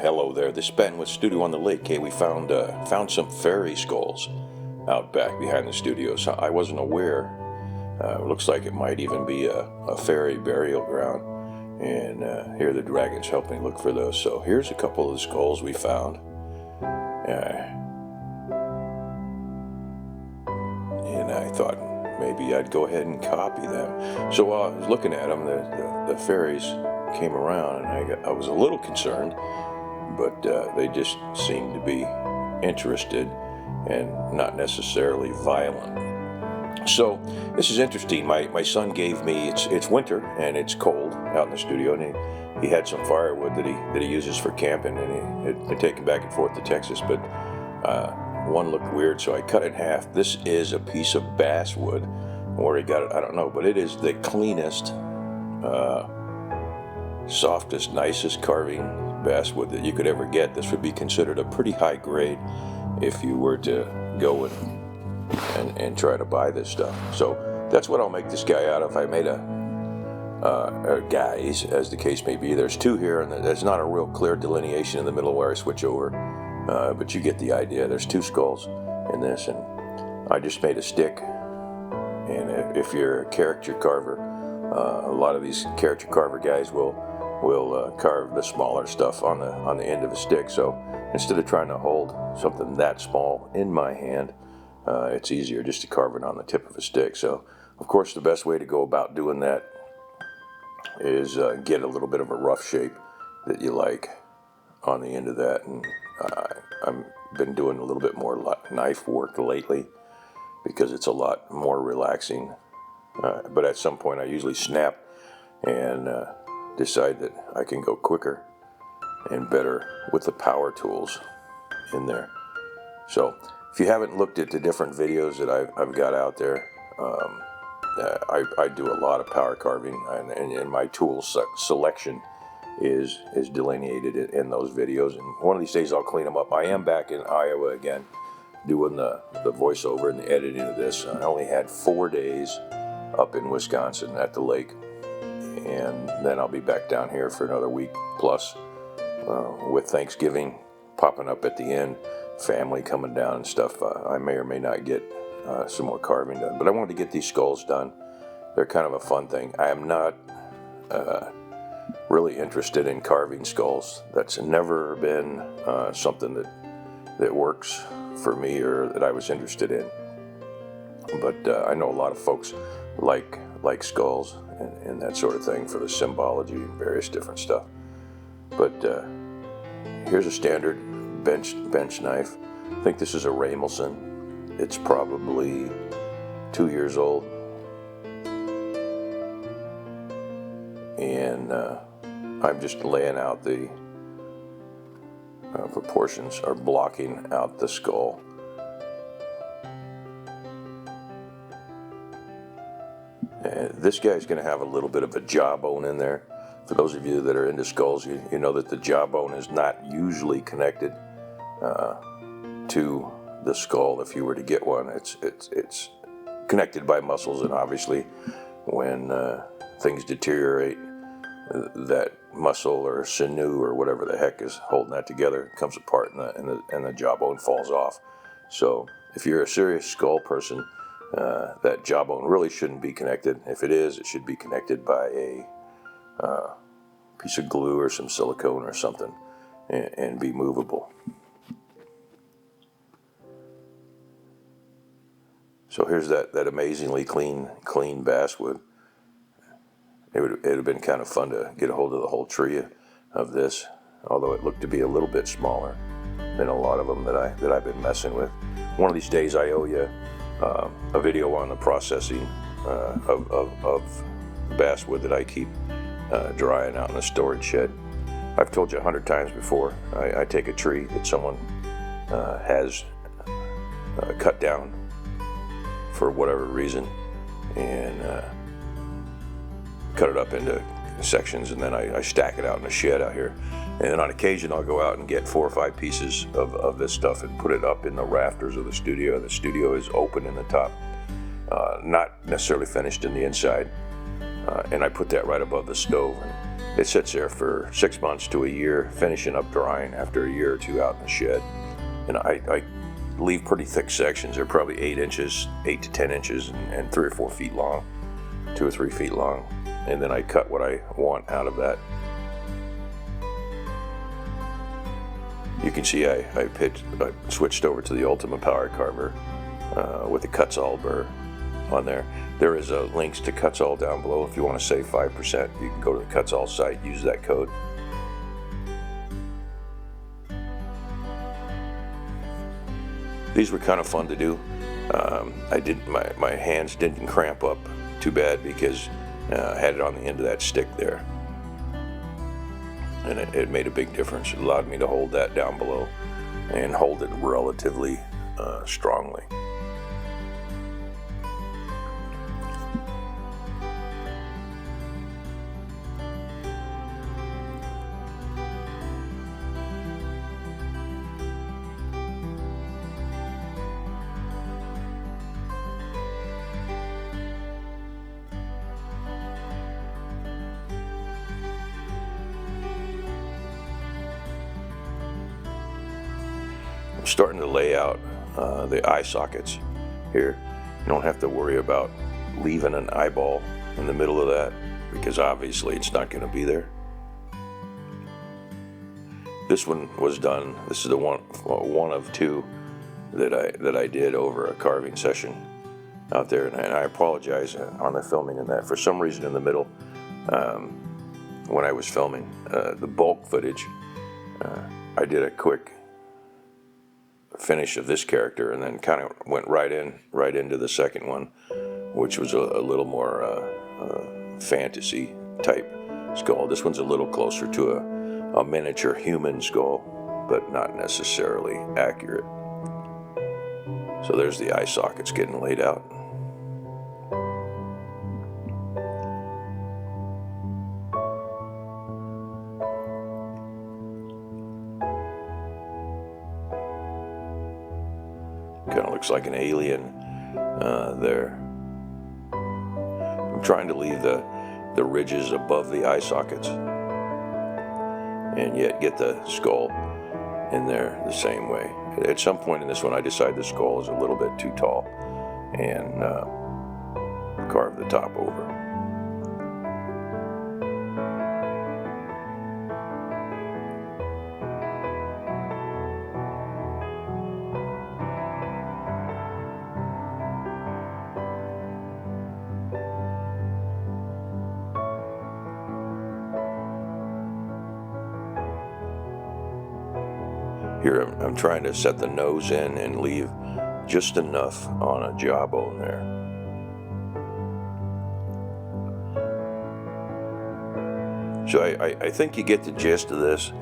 Hello there, this is Ben with Studio on the Lake. Hey, we found some fairy skulls out back behind the studio. So I wasn't aware. It looks like it might even be a fairy burial ground. And here the dragons helped me look for those. So here's a couple of the skulls we found. And I thought maybe I'd go ahead and copy them. So while I was looking at them, the fairies came around, and I was a little concerned, but they just seemed to be interested and not necessarily violent. So this is interesting. My son gave me, it's winter and it's cold out in the studio, and he had some firewood that he uses for camping, and he had taken back and forth to Texas, but one looked weird, so I cut it in half. This is a piece of basswood. Where he got it, I don't know, but it is the cleanest, softest, nicest carving basswood that you could ever get. This would be considered a pretty high grade if you were to go and try to buy this stuff. So that's what I'll make this guy out of. I made a guys, as the case may be. There's two here, and there's not a real clear delineation in the middle where I switch over, but you get the idea. There's two skulls in this, and I just made a stick. And if you're a character carver, a lot of these character carver guys will carve the smaller stuff on the end of a stick. So instead of trying to hold something that small in my hand, it's easier just to carve it on the tip of a stick. So of course the best way to go about doing that is get a little bit of a rough shape that you like on the end of that. And I've been doing a little bit more knife work lately, because it's a lot more relaxing. But at some point I usually snap and decide that I can go quicker and better with the power tools in there. So if you haven't looked at the different videos that I've got out there, I do a lot of power carving, and my tool selection is delineated in those videos. And one of these days I'll clean them up. I am back in Iowa again, doing the voiceover and the editing of this. I only had 4 days up in Wisconsin at the lake, and then I'll be back down here for another week plus, with Thanksgiving popping up at the end, family coming down and stuff. I may or may not get some more carving done, but I wanted to get these skulls done. They're kind of a fun thing. I am not really interested in carving skulls. That's never been something that works for me or that I was interested in. But I know a lot of folks like skulls and that sort of thing for the symbology and various different stuff. But here's a standard bench knife. I think this is a Ramelson. It's probably 2 years old, and I'm just laying out the proportions, or blocking out the skull. This guy's going to have a little bit of a jawbone in there. For those of you that are into skulls, you know that the jawbone is not usually connected to the skull. If you were to get one, it's connected by muscles, and obviously when things deteriorate, that muscle or sinew or whatever the heck is holding that together comes apart, and the jawbone falls off. So if you're a serious skull person, that jawbone really shouldn't be connected. If it is, it should be connected by a piece of glue or some silicone or something, and be movable. So here's that amazingly clean basswood. It would have been kind of fun to get a hold of the whole tree of this, although it looked to be a little bit smaller than a lot of them that I've been messing with. One of these days I owe you a video on the processing of basswood that I keep drying out in the storage shed. I've told you 100 times before, I take a tree that someone has cut down for whatever reason, and cut it up into sections, and then I stack it out in the shed out here. And then on occasion I'll go out and get 4 or 5 pieces of this stuff and put it up in the rafters of the studio. The studio is open in the top, not necessarily finished in the inside, and I put that right above the stove. And it sits there for 6 months to a year, finishing up drying after a year or two out in the shed. And I leave pretty thick sections. They're probably 8 to 10 inches, and 3 or 4 feet long, 2 or 3 feet long. And then I cut what I want out of that. You can see I switched over to the Ultimate Power Carver with the Kutzall burr on there. There is a links to Kutzall down below. If you want to save 5%, you can go to the Kutzall site, use that code. These were kind of fun to do. My hands didn't cramp up too bad because I had it on the end of that stick there. And it made a big difference. It allowed me to hold that down below and hold it relatively strongly. I'm starting to lay out the eye sockets here. You don't have to worry about leaving an eyeball in the middle of that because obviously it's not going to be there. This one was done. This is the one of 2 that I did over a carving session out there, and I apologize on the filming in that. For some reason in the middle, when I was filming the bulk footage, I did a quick finish of this character and then kind of went right into the second one, which was a little more fantasy type skull. This one's a little closer to a miniature human skull, but not necessarily accurate. So there's the eye sockets getting laid out. Kind of looks like an alien there. I'm trying to leave the ridges above the eye sockets and yet get the skull in there the same way. At some point in this one I decide the skull is a little bit too tall and carve the top over. Here I'm trying to set the nose in and leave just enough on a jawbone there. So I think you get the gist of this.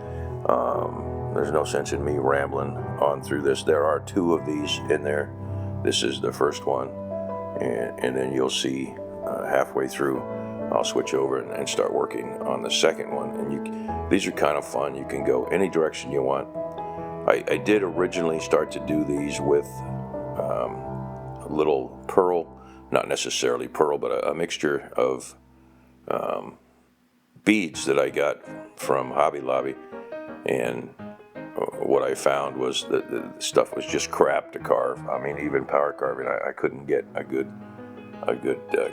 There's no sense in me rambling on through this. There are 2 of these in there. This is the first one, and then you'll see halfway through I'll switch over and start working on the second one. And these are kind of fun. You can go any direction you want. I did originally start to do these with a little pearl, not necessarily pearl, but a mixture of beads that I got from Hobby Lobby. And what I found was that the stuff was just crap to carve. I mean, even power carving, I couldn't get a good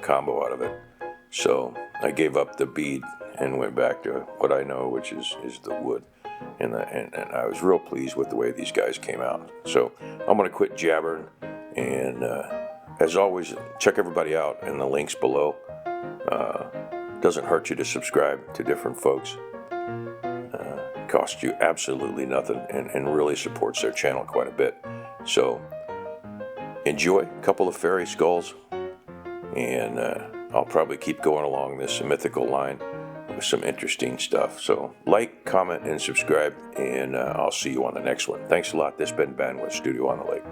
combo out of it. So I gave up the bead and went back to what I know, which is the wood. And I was real pleased with the way these guys came out. So I'm going to quit jabbering, and as always, check everybody out in the links below. Doesn't hurt you to subscribe to different folks. Costs you absolutely nothing, and really supports their channel quite a bit. So enjoy a couple of fairy skulls, and I'll probably keep going along this mythical line with some interesting stuff. So like, comment, and subscribe, and I'll see you on the next one. Thanks a lot. This has been Ben with Studio on the Lake.